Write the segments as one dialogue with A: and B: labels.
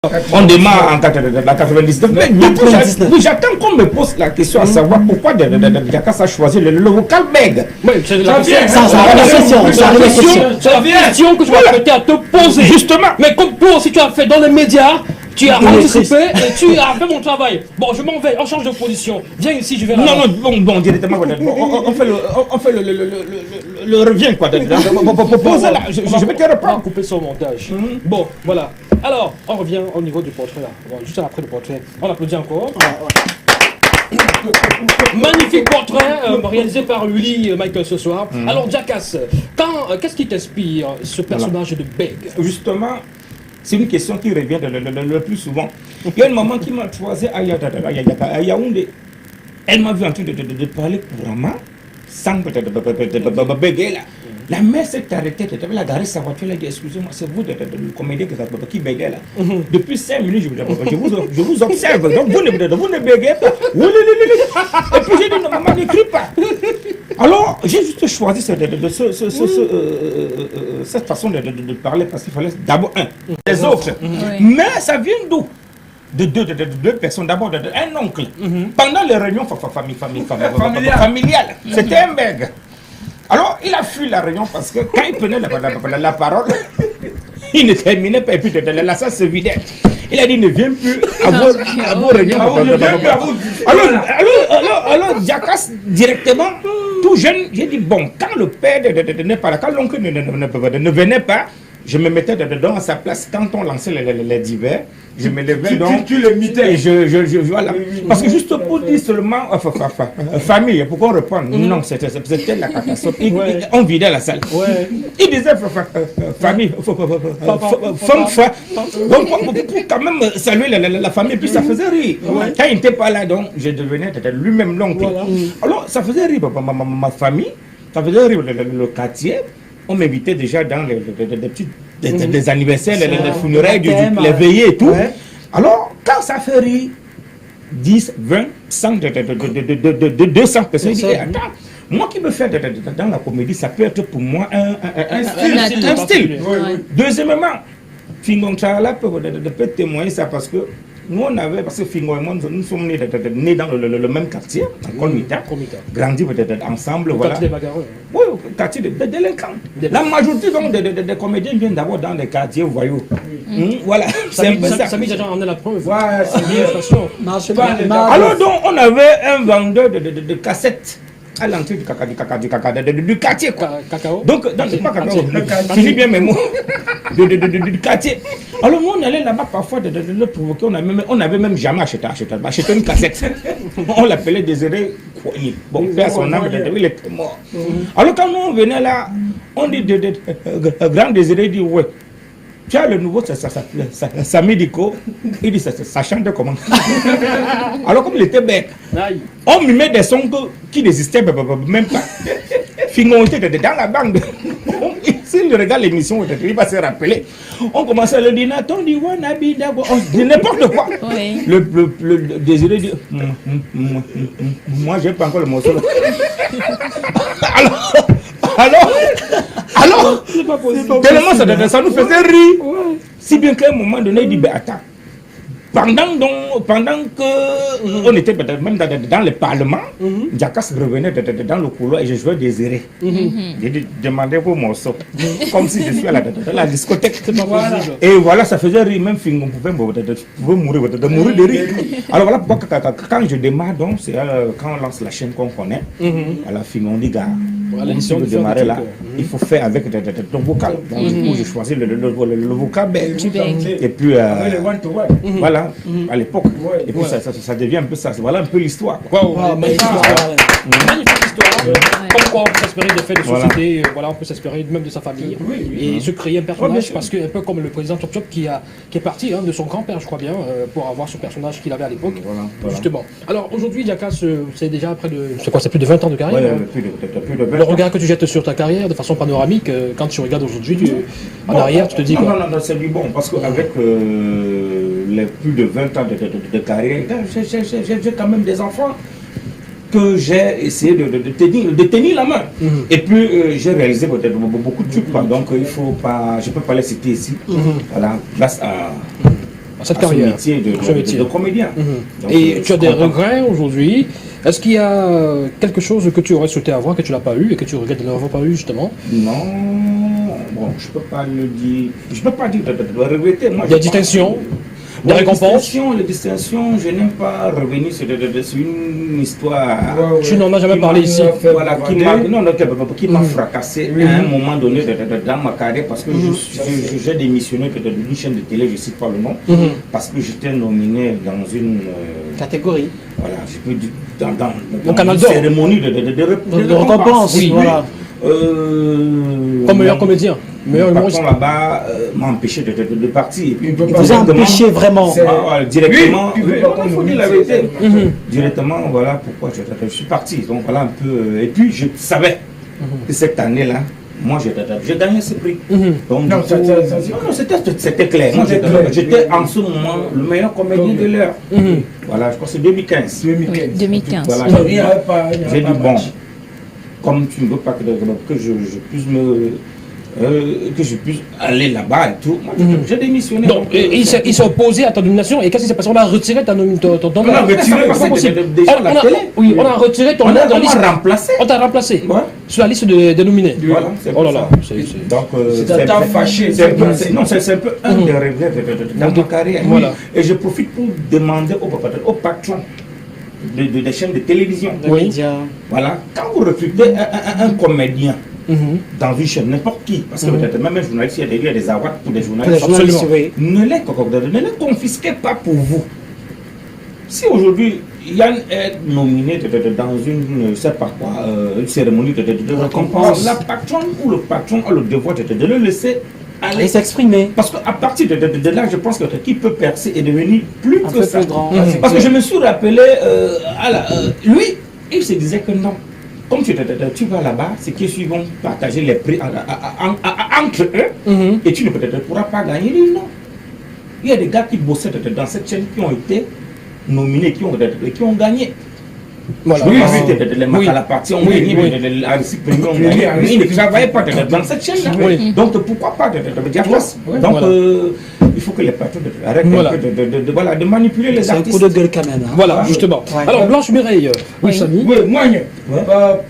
A: On démarre en 99. Mais oui, j'attends qu'on me pose la question à savoir pourquoi Diakas a choisi le vocal bègue.
B: Oui, c'est la question que je vais prêter à te poser.
A: Justement.
B: Mais comme toi aussi tu as fait dans les médias, tu as anticipé et tu as fait mon travail. Bon, je m'en vais, on change de position. Viens ici, je vais là.
A: Non, bon, directement, on fait le revient, quoi. Je vais te reprendre.
B: On va couper son montage. Bon, voilà. Alors, on revient au niveau du portrait là. Bon, juste après le portrait, on applaudit encore. Magnifique portrait réalisé par Willy Michael ce soir. Alors, Diakas, qu'est-ce qui t'inspire ce personnage de Beg?
A: Justement, c'est une question qui revient le plus souvent. Il y a une maman qui m'a choisi à Yaoundé. Elle m'a vu en train de parler couramment, sans bégayer là. La mère s'est arrêtée, elle a garé sa voiture, elle a dit excusez-moi, c'est vous le comédien qui bégayez là. Depuis 5 minutes, je vous observe, donc vous ne bégayez pas. Et puis j'ai dit non, maman, n'écris pas. Alors, j'ai juste choisi cette façon de parler parce qu'il fallait d'abord les autres. Mais ça vient d'où? De deux personnes, d'abord un oncle. Pendant les réunions familiales, c'était un bègue. Alors, il a fui la réunion parce que quand il prenait la parole, il ne terminait pas et puis la salle se vidait. Il a dit ne viens plus à vos réunions. Alors, Diakas, directement, tout jeune, j'ai dit bon, quand le père n'est pas là, quand l'oncle ne venait pas, je me mettais dedans à sa place. Quand on lançait les divers, je me levais donc.
C: Tu le mitais.
A: Et voilà. Parce que juste pour dire seulement famille, pour qu'on reprenne. Non, c'était la catastrophe. On vidait la salle. Il disait famille, donc pour quand même saluer la famille, puis ça faisait rire. Quand il n'était pas là, donc je devenais lui-même l'oncle. Alors ça faisait rire ma famille, ça faisait rire le quartier. On m'invitait déjà dans des anniversaires, les funérailles, les veillées et tout. Alors, quand ça fait rire 10, 20, 100, 200 personnes, je dis, attends, moi qui me fais dans la comédie, ça peut être pour moi un style. Deuxièmement, Fingon Charla peut témoigner ça parce que nous, on avait, parce que Fingo et moi, nous sommes nés dans le même quartier, en Colmita, grandis ensemble. Voilà.
B: Quartier des bagarreurs.
A: Oui, quartier de délinquants. La majorité des comédiens viennent d'abord dans les quartiers voyous. Voilà, c'est un peu ça.
B: Ça met déjà en est la preuve.
C: Ouais, c'est bien.
A: Alors, donc, on avait un vendeur de cassettes à l'entrée du quartier, quoi.
B: Cacao.
A: Donc, c'est pas cacao. Finis bien mes mots. Du quartier. Alors, nous, on allait là-bas parfois de le provoquer. On n'avait même jamais acheté une cassette. On l'appelait Désiré Kouani. Bon, père son âme, il était mort. Alors, quand nous, on venait là, on dit Grand Désiré dit ouais. Tu as le nouveau, ça médico. Il dit ça chante comment? Alors, comme il était bête, on me met des sons qui n'existaient même pas. Fingon était dans la bande. S'il regarde l'émission, il va se rappeler. On commençait à le dire, Nathan dit, on dit n'importe quoi. Le Désiré dit, moi, j'ai pas encore le morceau. Alors, tellement ça nous faisait rire. Si bien qu'à un moment donné, il dit, ben attends. Pendant que on était même dans le parlement, Diakas revenait dans le couloir et je jouais Désiré. J'ai demandé vos morceaux, comme si je suis à la discothèque. Et voilà, ça faisait rire, même Fingon pouvait mourir de rire. Alors voilà pourquoi quand je démarre, donc c'est quand on lance la chaîne qu'on connaît, à la Fingon dit gars, si vous démarrez là, il faut faire avec ton vocal. Donc du coup j'ai choisi le vocal belge. Et puis voilà. À l'époque. Et puis ça devient un peu ça. Voilà un peu l'histoire.
B: Magnifique histoire. Comme quoi on peut s'espérer des faits de société, voilà, on peut s'espérer même de sa famille. Et se créer un personnage, parce que un peu comme le président Chop Chop qui est parti de son grand-père, je crois bien, pour avoir ce personnage qu'il avait à l'époque. Justement. Alors aujourd'hui, Diakas, c'est déjà près de. C'est quoi, c'est plus de 20 ans de carrière.
A: Plus de 20
B: le regard que tu jettes sur ta carrière de façon panoramique, quand tu regardes aujourd'hui en arrière, tu te dis quoi?
A: Non, c'est du bon, parce qu'avec les plus de 20 ans de carrière, j'ai quand même des enfants que j'ai essayé de tenir la main. Et puis j'ai réalisé beaucoup de trucs, donc il faut pas, je ne peux pas les citer ici. Voilà, grâce à
B: à cette carrière,
A: métier de comédien. Donc,
B: et tu as des regrets aujourd'hui. Est-ce qu'il y a quelque chose que tu aurais souhaité avoir, que tu n'as pas eu, et que tu regrettes de n'avoir pas eu, justement?
A: Non, bon, je peux pas le dire. Je peux pas dire de regretter. Moi,
B: Des distinctions, des récompenses?
A: Les distinctions, je n'aime pas revenir sur une histoire.
B: Tu n'en as jamais parlé ici.
A: Voilà, qui m'a fracassé à un moment donné dans ma carrière parce que j'ai démissionné d'une chaîne de télé, je ne cite pas le nom, parce que j'étais nominé dans une
C: catégorie.
A: Voilà, je peux dire dans
B: une
A: cérémonie de
C: récompense. Oui, voilà.
B: Comme meilleur comédien.
A: Le patron là-bas m'a empêché de partir.
C: Il vous a empêché vraiment.
A: Directement, il faut dire la vérité. Directement, voilà pourquoi je suis parti. Donc voilà un peu. Et puis je savais que cette année-là, moi j'ai gagné ce prix. Donc, non, c'était clair. Moi j'étais en ce moment le meilleur comédien de l'heure. Voilà, je crois que c'est 2015.
D: 2015.
A: Voilà, j'ai dit bon, comme tu ne veux pas que je puisse que je puisse aller là-bas et tout. Moi, j'ai démissionné.
B: Donc, il s'est opposé à ta nomination et qu'est-ce qui s'est passé? On a retiré ton nom.
A: On a retiré parce que déjà la télé.
B: Oui, on a retiré ton nom de la liste. On t'a remplacé sur la liste des nominés.
A: Voilà,
B: oh là là.
A: Donc,
C: c'est un fâché.
A: Non, c'est un peu un des regrets dans ma carrière.
B: Voilà.
A: Et je profite pour demander au patron des chaînes de télévision. Voilà, quand vous recrutez un comédien, dans une chaîne, n'importe qui, parce que peut-être même un journaliste, il y a des awards pour des journalistes.
B: Absolument.
A: Ne les confisquez pas pour vous. Si aujourd'hui Yann est nominé dans une, je sais pas quoi, une cérémonie de récompense, la patronne ou le patron a le devoir de le laisser aller
C: s'exprimer.
A: Parce qu'à partir de là, je pense que qui peut percer et devenir plus que ça. Parce que je me suis rappelé, lui, il se disait que non. Comme tu vas là-bas, c'est qu'ils vont partager les prix entre eux et tu ne pourras pas gagner. Non. Il y a des gars qui bossaient dans cette chaîne qui ont été nominés, qui ont gagné.
B: Voilà.
A: Les Macalapartis ont gagné, les Aristide Premium ont gagné. Ils ne travaillaient pas dans cette chaîne-là. Donc pourquoi pas de dire place. Donc il faut que les patrons arrêtent de manipuler les artistes.
C: C'est un coup de gueule quand même.
B: Voilà, justement. Alors Blanche Mireille, oui, Samy.
E: Oui, moi,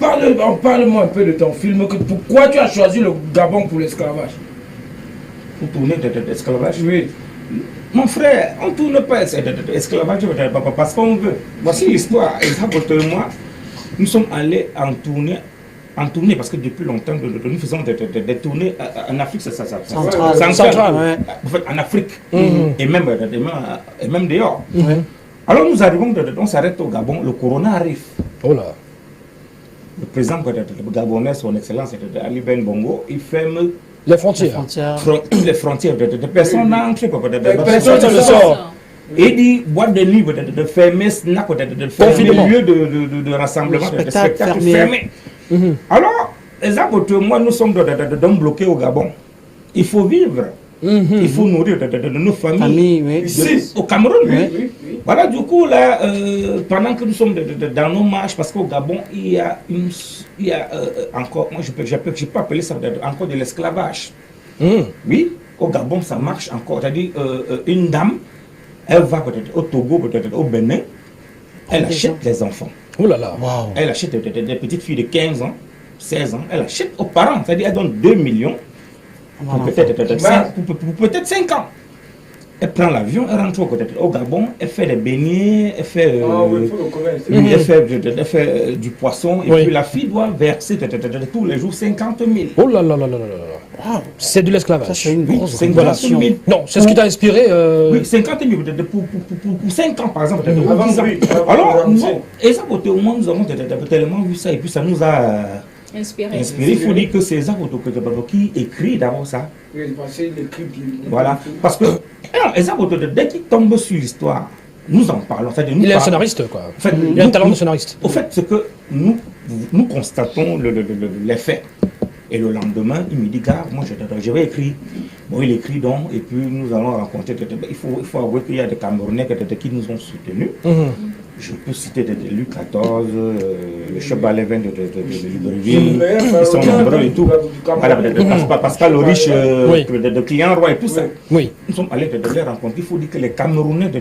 E: parle-moi un peu de ton film. Pourquoi tu as choisi le Gabon pour l'esclavage?
A: Pour tourner de l'esclavage?
E: Oui.
A: Mon frère, on ne tourne pas esclavage parce qu'on veut. Voici l'histoire. Et moi, nous sommes allés en tournée parce que depuis longtemps, nous faisons des tournées en Afrique, centrale, en fait, en Afrique, et même dehors. Alors nous arrivons, on s'arrête au Gabon, le corona arrive.
B: Oh là.
A: Le président gabonais, son excellence, Ali Ben Bongo, il ferme
B: les frontières.
A: Les frontières de personnes n'entrent pas.
B: Personne ne sort.
A: Et dit boîte de nuit de fermer, de lieu de rassemblement, de spectacle fermé. Alors, exactement, moi nous sommes bloqués au Gabon. Il faut vivre. Il faut nourrir nos familles. Ici, au Cameroun. Voilà, du coup, là, pendant que nous sommes dans nos marches, parce qu'au Gabon, il y a encore, moi je peux appeler ça encore de l'esclavage. Oui, au Gabon, ça marche encore. C'est-à-dire, une dame, elle va peut-être au Togo, peut-être au Bénin, elle achète les enfants.
B: Oh là là.
C: Wow.
A: Elle achète des petites filles de 15 ans, 16 ans, elle achète aux parents, c'est-à-dire elle donne 2 millions pour peut-être 5 ans. Elle prend l'avion, elle rentre au Gabon, elle fait des beignets, elle fait, elle fait du poisson, et puis la fille doit verser tous les jours 50 000.
B: Oh là là là là là là. Wow. C'est de l'esclavage.
C: C'est une grosse
A: 50 000.
B: Non, c'est ce qui t'a inspiré.
A: Oui, 50 000 pour 5 ans par exemple. Alors, et ça, au moins, nous avons tellement vu ça, et puis ça nous a inspiré. Il faut dire que c'est Zach qui écrit d'abord ça. Voilà, parce que dès qu'il tombe sur l'histoire, nous en parlons.
B: Il est un scénariste, quoi.
A: En fait,
B: il a un talent de scénariste.
A: Au fait, c'est que nous constatons les faits. Et le lendemain, il me dit, gars, moi je vais écrire. Bon, il écrit donc, et puis nous allons rencontrer. Il faut avouer qu'il y a des Camerounais qui nous ont soutenus. Je peux citer Louis XIV, le chef Balévin de Libreville, ils sont nombreux et tout. Voilà, Pascal le riche, de client roi et tout ça.
B: Oui.
A: Nous sommes allés de les rencontrer. Il faut dire que les Camerounais du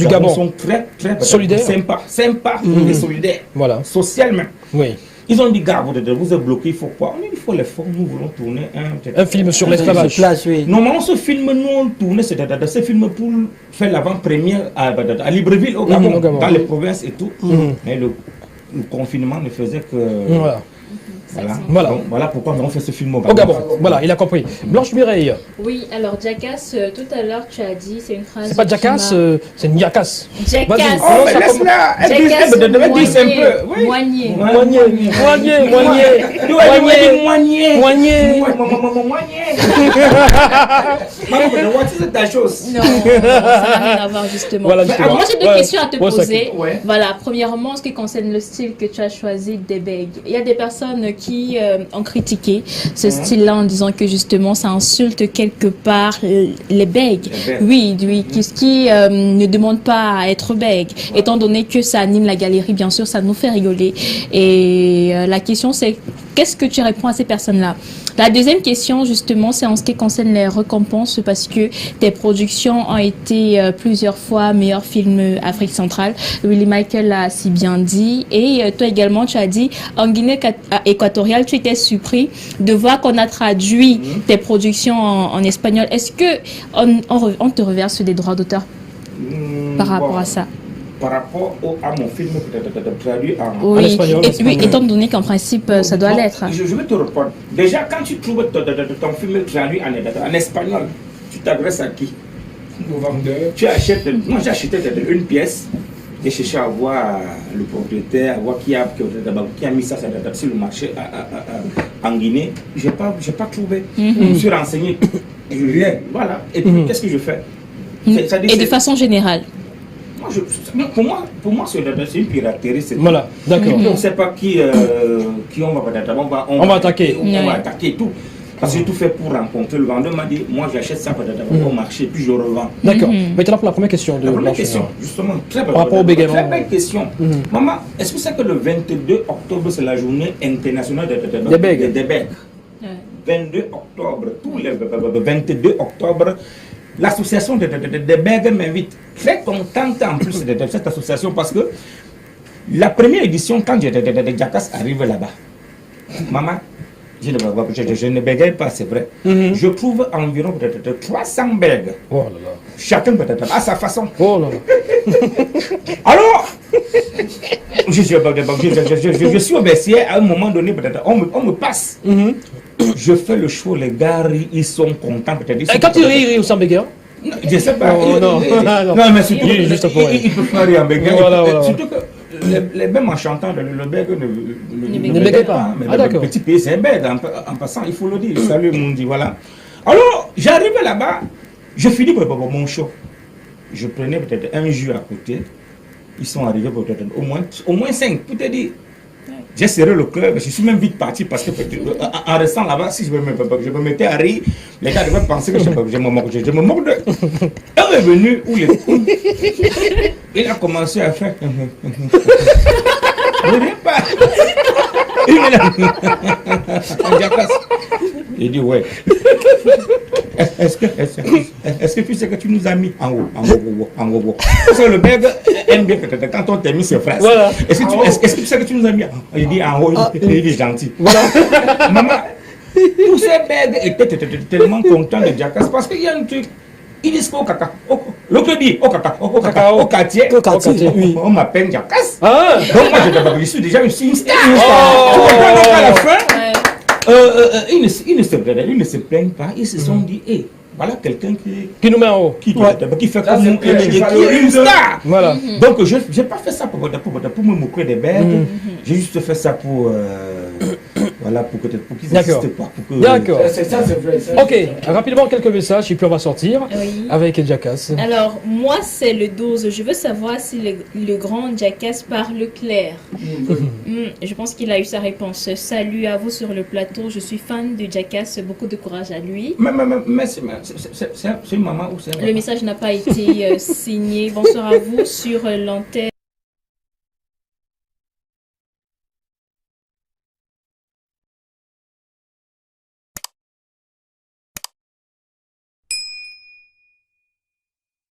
B: Gabon
A: Gabon sont très
B: solidaires,
A: sympas et solidaires,
B: voilà.
A: social même.
B: Oui.
A: Ils ont dit, gars, vous êtes bloqués, il faut quoi? On a dit, il faut l'effort, nous voulons tourner
B: un film sur l'esclavage.
C: Oui.
A: Normalement, ce film, nous, on tournait, c'est ce film pour faire l'avant-première à Libreville, au Gabon, dans les provinces et tout. Mais le confinement ne faisait que...
B: Voilà.
A: Voilà. Donc, voilà pourquoi nous avons fait ce film au Gabon.
B: Au Gabon, voilà, il a compris. Blanche Mireille.
D: Oui, alors Jackass, tout à l'heure tu as dit, c'est une phrase.
B: C'est pas Jackass, c'est une Jackass.
D: Jackass.
A: Oh, mais laisse-la. Elle dit un peu.
D: Moigné.
A: C'est ta chose.
D: Non, ça n'a rien à voir justement.
B: Voilà,
D: Alors, moi j'ai deux questions à te poser.
A: Ouais.
D: Voilà, premièrement, en ce qui concerne le style que tu as choisi des bègues. Il y a des personnes qui ont critiqué ce style-là en disant que justement ça insulte quelque part les bègues. Oui, qui ne demandent pas à être bègues. Étant donné que ça anime la galerie, bien sûr, ça nous fait rigoler. Et la question c'est, qu'est-ce que tu réponds à ces personnes-là? La deuxième question, justement, c'est en ce qui concerne les récompenses, parce que tes productions ont été plusieurs fois meilleur film Afrique centrale. Willy Michael l'a si bien dit. Et toi également, tu as dit, en Guinée équatoriale, tu étais surpris de voir qu'on a traduit tes productions en espagnol. Est-ce que on te reverse des droits d'auteur par rapport à ça?
A: Par rapport à mon film traduit
D: en
B: espagnol.
D: Oui, étant donné qu'en principe, ça doit l'être.
A: Je vais te répondre. Déjà, quand tu trouves ton film traduit en espagnol, tu t'adresses à qui? Tu achètes. Moi, j'ai acheté une pièce. J'ai cherché à voir le propriétaire, à voir qui a mis ça sur le marché en Guinée. Je n'ai pas trouvé. Je me suis renseigné. Je viens. Voilà. Et puis, qu'est-ce que je fais?
D: Et de façon générale?
A: Pour moi, c'est une piraterie.
B: Voilà, d'accord.
A: On ne sait pas qui on va attaquer. On va attaquer tout. Parce que j'ai tout fait pour rencontrer le vendeur. M'a dit, moi j'achète ça au marché, puis je revends.
B: D'accord. Maintenant pour la première question de
A: la première question, justement,
B: par rapport au bégaiement.
A: Très belle question. Maman, est-ce que c'est que le 22 octobre, c'est la journée internationale des bègues? 22 octobre, tous les 22 octobre, l'association des bègues m'invite. Très contente en plus de cette association parce que la première édition, quand Jackass arrive là-bas, maman, je ne bégaye pas, c'est vrai. Je trouve environ 300 bègues.
B: Oh là là.
A: Chacun peut-être à sa façon.
B: Oh là là.
A: Alors, je suis au vestiaire, à un moment donné, peut-être, on me passe. Je fais le show, les gars, ils sont contents.
B: Et quand tu ris, au sans bégayer?
A: Je ne sais pas.
B: Non,
A: mais surtout,
B: juste pour
A: il peut faire rire en bégaye.
B: Voilà.
A: Surtout que même en chantant, le bègue ne
B: bégaye pas.
A: Mais le petit pays, c'est un bègue. En passant, il faut le dire. Salut, Mundi, voilà. Alors, j'arrive là-bas, je finis mon show. Je prenais peut-être un jus à côté. Ils sont arrivés peut-être au moins 5, pour te dire. J'ai serré le cœur, je suis même vite parti parce que en restant là-bas, si je me mettais à rire, les gars devaient penser que je me moque d'eux. Il est venu, il a commencé à faire. Je n'ai pas. Il dit ouais. Est-ce que tu sais que tu nous as mis en haut? Parce que le bègue aime bien quand on t'a mis ses phrases. Voilà. Est-ce que tu sais que tu nous as mis en haut? Il dit en haut, il est gentil. Voilà. Maman, tous ces bègues étaient tellement contents de Jackass parce qu'il y a un truc. Ils disent au caca. L'autre dit au caca. Au quartier. On m'appelle Jackass. Donc moi je suis déjà une star. Donc à la fin. Ils ne se plaignent pas, ils se sont dit, voilà quelqu'un qui nous met en haut, qui fait comme nous, qui est une star. Voilà. Donc je n'ai pas fait ça pour me moquer des bêtes, j'ai juste fait ça pour qu'ils n'existent pas.
B: D'accord.
E: C'est ça, c'est vrai.
B: Ok, rapidement quelques messages et puis on va sortir avec Jackass.
D: Alors, moi c'est le 12. Je veux savoir si le grand Jackass parle clair. Je pense qu'il a eu sa réponse. Salut à vous sur le plateau. Je suis fan de Jackass. Beaucoup de courage à lui.
A: Mais c'est une maman ou c'est un papa?
D: Le message n'a pas été signé. Bonsoir à vous sur l'antenne.